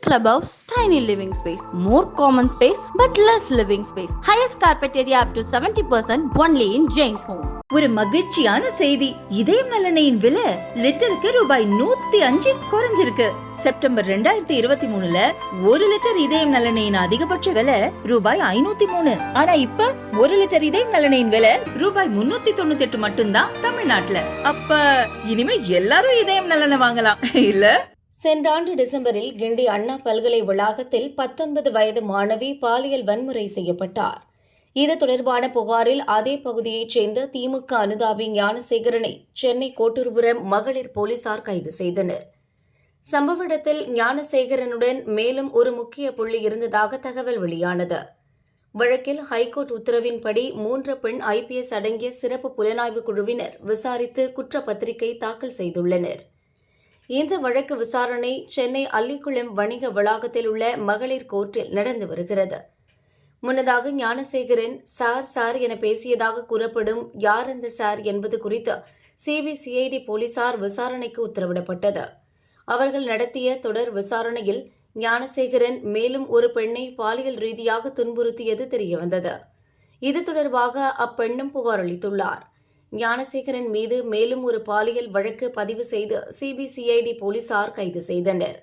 clubhouse, tiny living space, more common space but less living space. Highest carpet area up to 70% only in Jane's Home. ஒரு மகிழ்ச்சியான செய்தி. இதயம் நலனையின் விலை லிட்டருக்கு ரூபாய் 105 குறைஞ்சிருக்கு. செப்டம்பர் 2023ல 1 லிட்டர் இதயம் நலனையின் அதிகபட்ச விலை ரூபாய் 503. ஆனா இப்ப 1 லிட்டர் இதயம் நலனையின் விலை ரூபாய் 398 மட்டும்தான் தமிழ்நாட்டுல. அப்ப இனிமே எல்லாரும் இதயம் நலனை வாங்கலாம் இல்ல? சென்ற ஆண்டு டிசம்பரில் கிண்டி அண்ணா பல்கலை வளாகத்தில் 19 வயது மாணவி பாலியல் வன்முறை செய்யப்பட்டார். இது தொடர்பான புகாரில் அதே பகுதியைச் சேர்ந்த திமுக அனுதாபி ஞானசேகரனை சென்னை கோட்டூர்புரம் மகளிர் போலீசார் கைது செய்தனர். சம்பவ இடத்தில் ஞானசேகரனுடன் மேலும் ஒரு முக்கிய புள்ளி இருந்ததாக தகவல் வெளியானது. வழக்கில் ஹைகோர்ட் உத்தரவின்படி 3 பெண் IPS அடங்கிய சிறப்பு புலனாய்வு குழுவினர் விசாரித்து குற்றப்பத்திரிகை தாக்கல் செய்துள்ளனர். இந்த வழக்கு விசாரணை சென்னை அல்லிக்குளம் வணிக வளாகத்தில் உள்ள மகளிர் கோர்ட்டில் நடந்து வருகிறது. முன்னதாக ஞானசேகரன் சார் என பேசியதாக கூறப்படும் யார் அந்த சார் என்பது குறித்து CBCID போலீசார் விசாரணைக்கு உத்தரவிடப்பட்டது. அவர்கள் நடத்திய தொடர் விசாரணையில் ஞானசேகரன் மேலும் ஒரு பெண்ணை பாலியல் ரீதியாக துன்புறுத்தியது தெரியவந்தது. இது தொடர்பாக அப்பெண்ணும் புகார் அளித்துள்ளார். ஞானசேகரன் மீது மேலும் ஒரு பாலியல் வழக்கு பதிவு செய்து CBCID போலீசார் கைது செய்தனர்.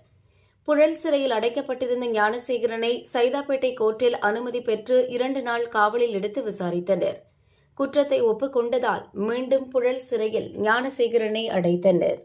புழல் சிறையில் அடைக்கப்பட்டிருந்த ஞானசேகரனை சைதாப்பேட்டை கோர்ட்டில் அனுமதி பெற்று 2 நாள் காவலில் எடுத்து விசாரித்தனர். குற்றத்தை ஒப்புக்கொண்டதால் மீண்டும் புழல் சிறையில் ஞானசேகரனை அடைத்தனர்.